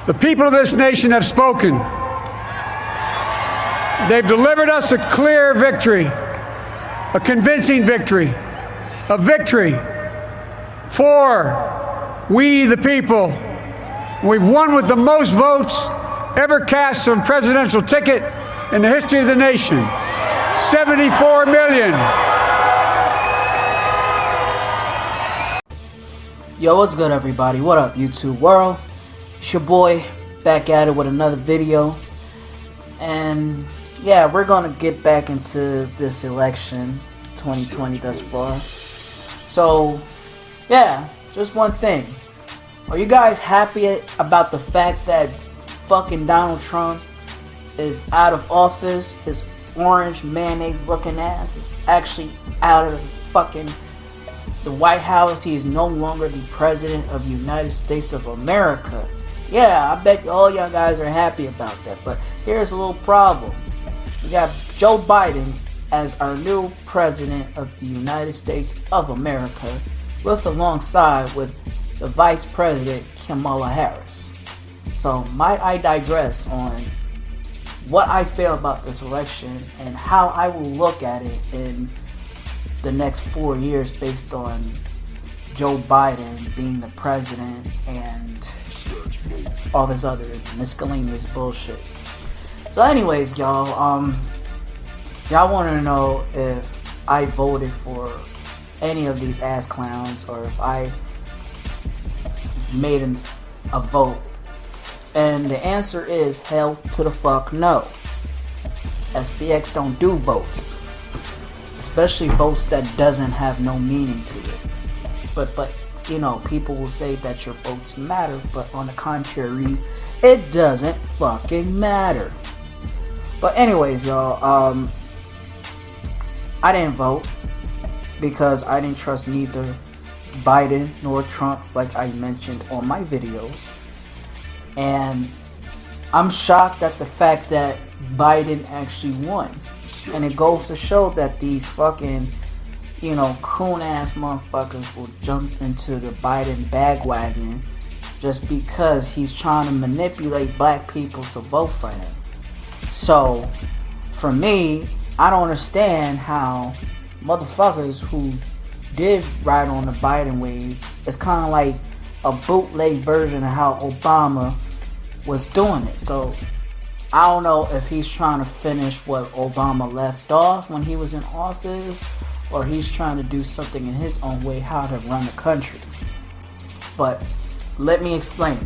The people of this nation have spoken. They've delivered us a clear victory, a convincing victory, a victory for we the people. We've won with the most votes ever cast on a presidential ticket in the history of the nation. 74 million. Yo, what's good, everybody? What up, YouTube world? It's your boy back at it with another video. And yeah, we're gonna get back into this election 2020 thus far. So yeah, just one thing. Are you guys happy about the fact that fucking Donald Trump is out of office? His orange mayonnaise looking ass is actually out of fucking the White House. He is no longer the president of the United States of America. Yeah, I bet all y'all guys are happy about that. But here's a little problem. We got Joe Biden as our new president of the United States of America, alongside with the vice president Kamala Harris. So might I digress on what I feel about this election and how I will look at it in the next 4 years based on Joe Biden being the president and all this other miscellaneous bullshit. So anyways, y'all, y'all want to know if I voted for any of these ass clowns or if I made a vote. And the answer is hell to the fuck no. SBX don't do votes. Especially votes that doesn't have no meaning to it. But you know, people will say that your votes matter, but on the contrary, it doesn't fucking matter. But anyways, y'all, I didn't vote because I didn't trust neither Biden nor Trump, like I mentioned on my videos. And I'm shocked at the fact that Biden actually won. And it goes to show that these fucking, you know, coon ass motherfuckers will jump into the Biden bandwagon just because he's trying to manipulate black people to vote for him. So, for me, I don't understand how motherfuckers who did ride on the Biden wave, it's kind of like a bootleg version of how Obama was doing it. So I don't know if he's trying to finish what Obama left off when he was in office, or he's trying to do something in his own way how to run the country. But let me explain.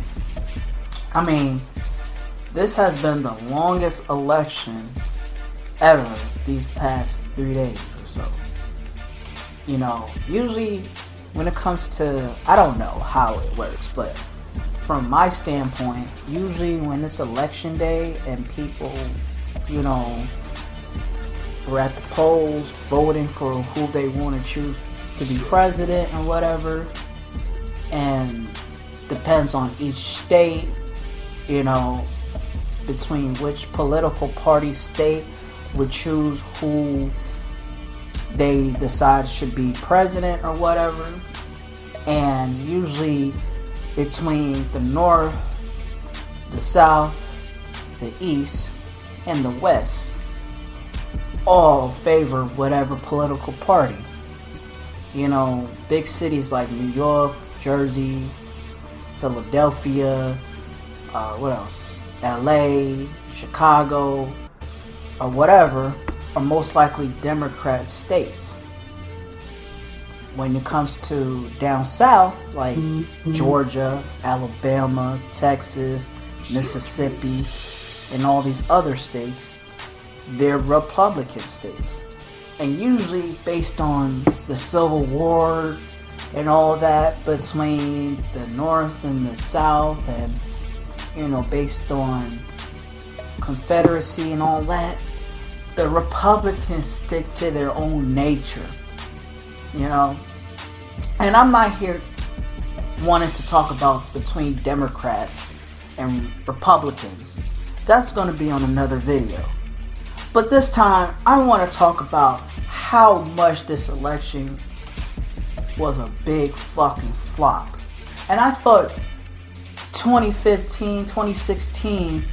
I mean, this has been the longest election ever these past 3 days or so. You know, usually when it comes to, I don't know how it works, but from my standpoint, usually when it's election day and people, you know, are at the polls voting for who they want to choose to be president or whatever, and depends on each state, you know, between which political party state would choose who they decide should be president or whatever. And usually between the north, the south, the east, and the west, all favor whatever political party. You know, big cities like New York, Jersey, Philadelphia, what else? LA, Chicago, or whatever, are most likely Democrat states. When it comes to down south, like Georgia, Alabama, Texas, Mississippi, and all these other states, they're Republican states. And usually based on the Civil War and all that between the North and the South, and, you know, based on Confederacy and all that, the Republicans stick to their own nature, you know. And I'm not here wanting to talk about between Democrats and Republicans. That's going to be on another video. But this time, I want to talk about how much this election was a big fucking flop. And I thought 2015, 2016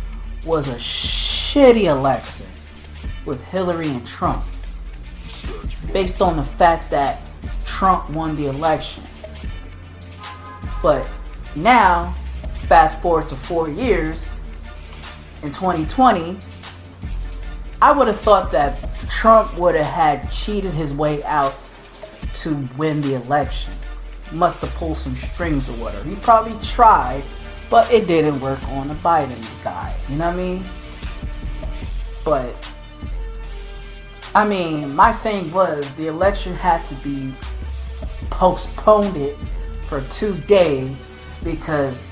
was a shitty election with Hillary and Trump, based on the fact that Trump won the election. But now, fast forward to 4 years, in 2020, I would have thought that Trump would have had cheated his way out to win the election. Must have pulled some strings or whatever. He probably tried, but it didn't work on the Biden guy. You know what I mean? But, I mean, my thing was the election had to be postponed it for 2 days because,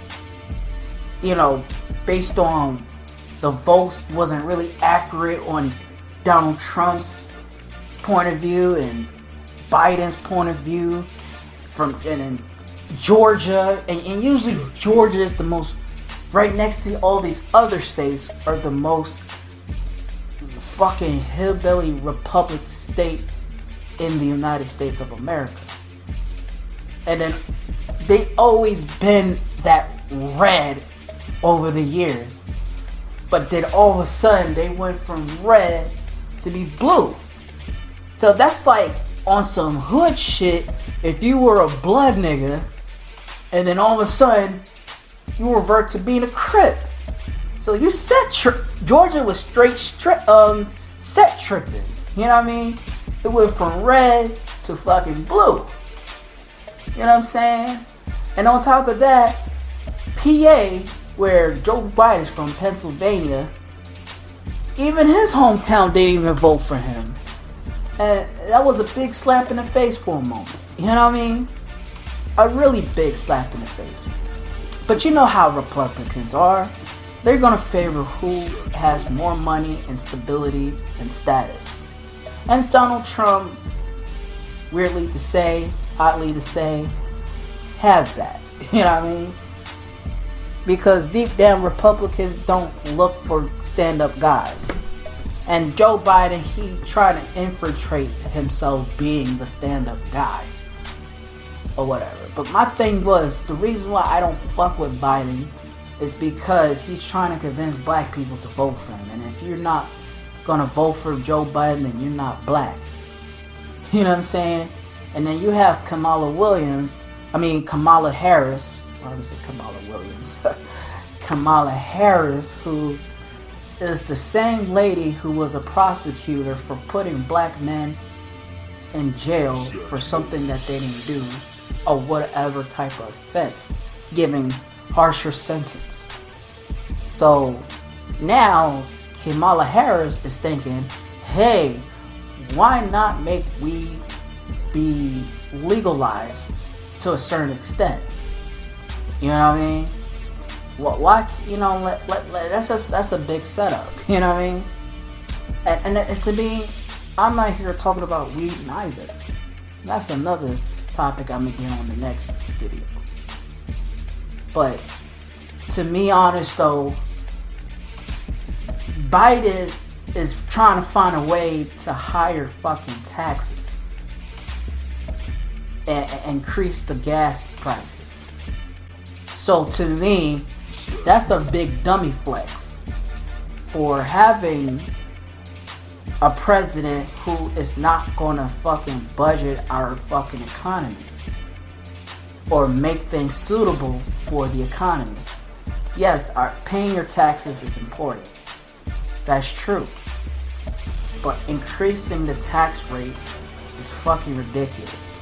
you know, based on the votes wasn't really accurate on Donald Trump's point of view and Biden's point of view from in Georgia, and usually Georgia is the most, right next to all these other states, are the most fucking hillbilly republic state in the United States of America. And then they always been that red over the years. But then all of a sudden they went from red to be blue. So that's like on some hood shit. If you were a blood nigga and then all of a sudden you revert to being a Crip. So you Georgia was set tripping. You know what I mean? It went from red to fucking blue. You know what I'm saying? And on top of that, PA, where Joe Biden is from, Pennsylvania, even his hometown didn't even vote for him. And that was a big slap in the face for a moment. You know what I mean? A really big slap in the face. But you know how Republicans are. They're gonna favor who has more money and stability and status. And Donald Trump, weirdly to say, oddly to say, has that. You know what I mean? Because deep down, Republicans don't look for stand-up guys. And Joe Biden, he tried to infiltrate himself being the stand-up guy. Or whatever. But my thing was, the reason why I don't fuck with Biden is because he's trying to convince black people to vote for him. And if you're not gonna vote for Joe Biden, then you're not black. You know what I'm saying? And then you have Kamala Harris. I would say Kamala Williams. Kamala Harris, who is the same lady who was a prosecutor for putting black men in jail for something that they didn't do, or whatever type of offense, giving harsher sentence. So now Kamala Harris is thinking, hey, why not make weed be legalized to a certain extent? You know what I mean? Why, you know, that's a big setup. You know what I mean? And to me, I'm not here talking about weed neither. That's another topic I'm gonna get on the next video. But to be honest though, Biden is trying to find a way to higher fucking taxes and increase the gas prices. So to me, that's a big dummy flex for having a president who is not gonna fucking budget our fucking economy or make things suitable for the economy. Yes, paying your taxes is important. That's true. But increasing the tax rate is fucking ridiculous.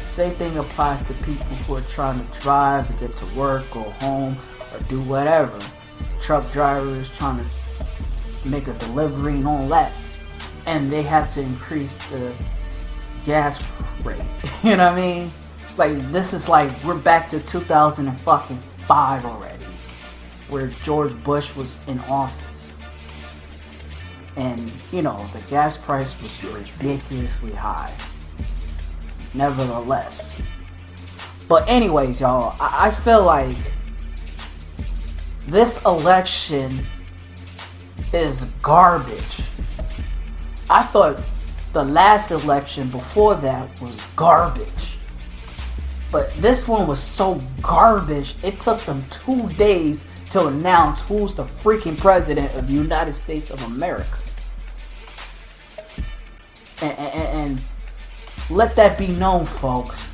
Same thing applies to people who are trying to drive to get to work, go home, or do whatever. Truck drivers trying to make a delivery and all that. And they have to increase the gas rate. You know what I mean? Like, this is like, we're back to 2005 already, where George Bush was in office. And, you know, the gas price was ridiculously high. Nevertheless. But anyways, y'all, I feel like this election is garbage. I thought the last election before that was garbage. But this one was so garbage, it took them 2 days to announce who's the freaking president of the United States of America. And let that be known, folks.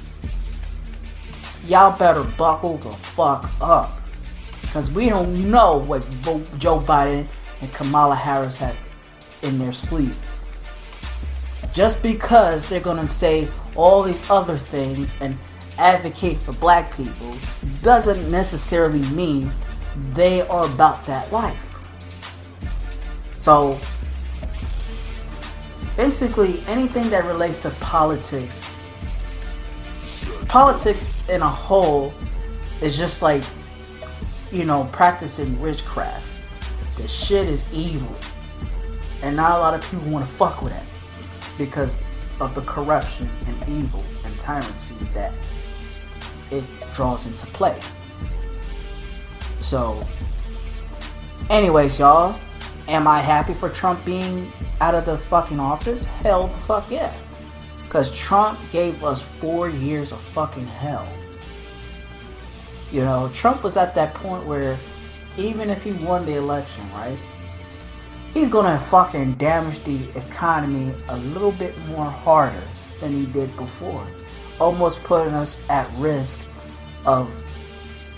Y'all better buckle the fuck up. Because we don't know what Joe Biden and Kamala Harris have in their sleeves. Just because they're going to say all these other things and advocate for black people doesn't necessarily mean they are about that life. So basically anything that relates to politics in a whole is just like, practicing witchcraft. The shit is evil, and not a lot of people want to fuck with that because of the corruption and evil and tyranny that it draws into play. So anyways, y'all, am I happy for Trump being out of the fucking office? Hell the fuck yeah. Because Trump gave us 4 years of fucking hell. Trump was at that point where even if he won the election, right, he's gonna fucking damage the economy a little bit more harder than he did before. Almost putting us at risk of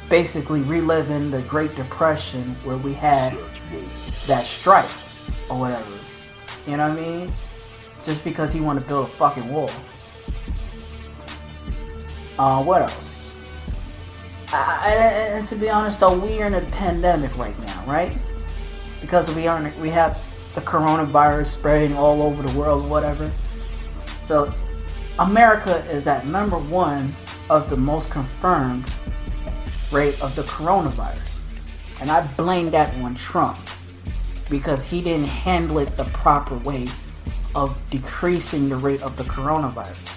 basically reliving the Great Depression where we had that strike or whatever. You know what I mean? Just because he wanted to build a fucking wall. What else? And to be honest though, we are in a pandemic right now, right? Because we have the coronavirus spreading all over the world, whatever. So America is at number 1 of the most confirmed rate of the coronavirus. And I blame that on Trump because he didn't handle it the proper way of decreasing the rate of the coronavirus.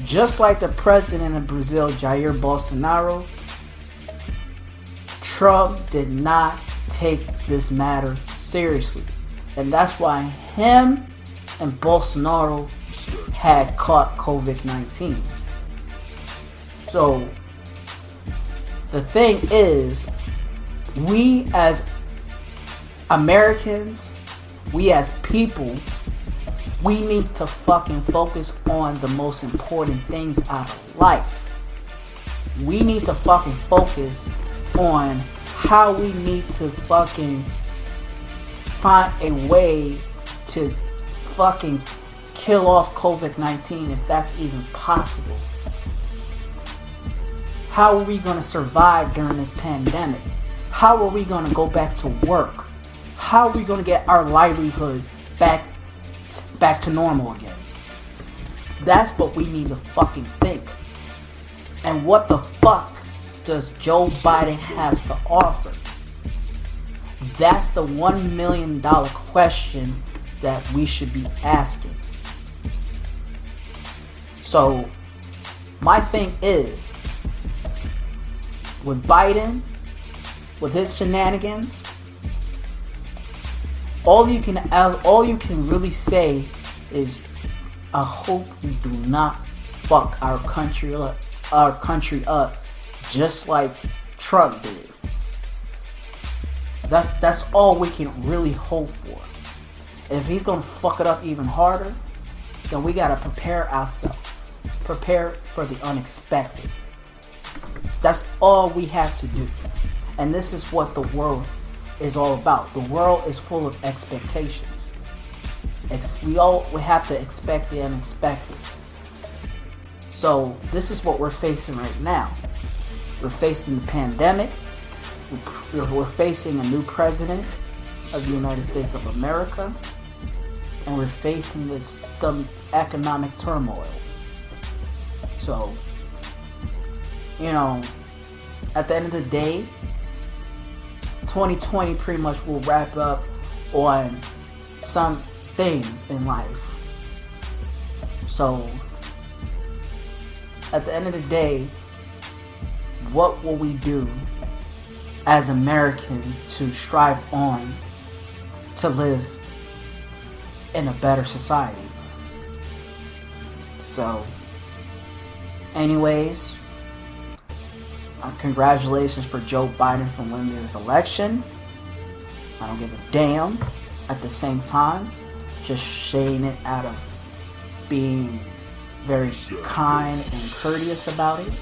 Just like the president of Brazil, Jair Bolsonaro, Trump did not take this matter seriously. And that's why him and Bolsonaro had caught COVID-19. So the thing is, we as Americans, we as people, we need to fucking focus on the most important things out of life. We need to fucking focus on how we need to fucking find a way to fucking kill off COVID-19 if that's even possible. How are we going to survive during this pandemic? How are we going to go back to work? How are we going to get our livelihood back to normal again? That's what we need to fucking think. And what the fuck does Joe Biden have to offer? That's the $1 million question that we should be asking. So my thing is, with Biden, with his shenanigans, all you can really say is, I hope you do not fuck our country up just like Trump did. That's all we can really hope for. If he's gonna fuck it up even harder, then we gotta prepare ourselves. Prepare for the unexpected. That's all we have to do. And this is what the world is all about. The world is full of expectations. We have to expect the unexpected. So this is what we're facing right now. We're facing the pandemic. We're facing a new president of the United States of America. And we're facing some economic turmoil. So, at the end of the day, 2020 pretty much will wrap up on some things in life. So, at the end of the day, what will we do as Americans to strive on to live in a better society? So, Anyways, congratulations for Joe Biden for winning this election. I don't give a damn. At the same time, just saying it out of being very kind and courteous about it.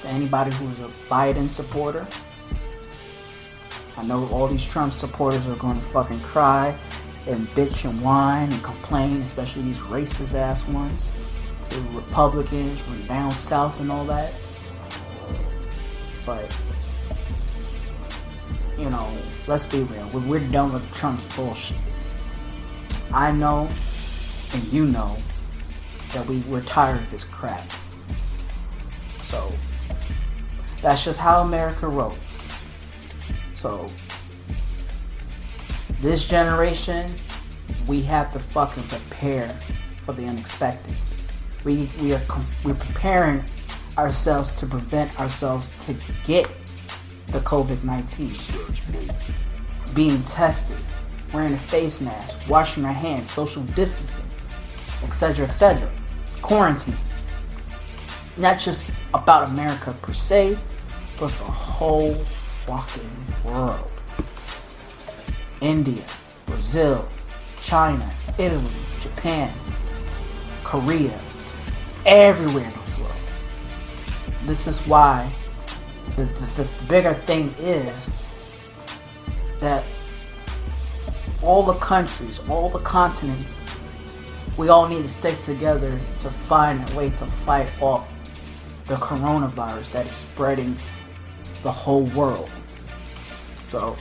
For anybody who's a Biden supporter, I know all these Trump supporters are going to fucking cry and bitch and whine and complain, especially these racist ass ones, the Republicans from down south and all that. But, you know, let's be real. We're done with Trump's bullshit. I know, and you know, that we're tired of this crap. So, that's just how America rolls. So, this generation, we have to fucking prepare for the unexpected. We're preparing ourselves to prevent ourselves to get the COVID-19. Being tested, wearing a face mask, washing our hands, social distancing, etc., etc. Quarantine. Not just about America per se, but the whole fucking world. India, Brazil, China, Italy, Japan, Korea, everywhere in the world. This is why the bigger thing is that all the countries, all the continents, we all need to stick together to find a way to fight off the coronavirus that is spreading the whole world. So,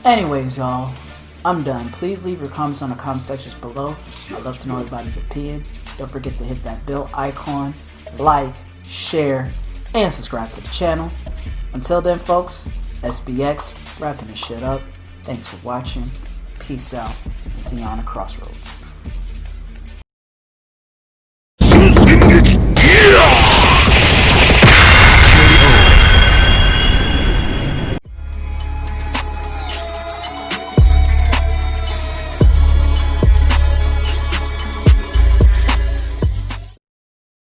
anyways, y'all, I'm done. Please leave your comments on the comment sections below. I'd love to know everybody's opinion. Don't forget to hit that bell icon, like, share, and subscribe to the channel. Until then, folks, SBX, wrapping this shit up. Thanks for watching. Peace out. And see you on the crossroads.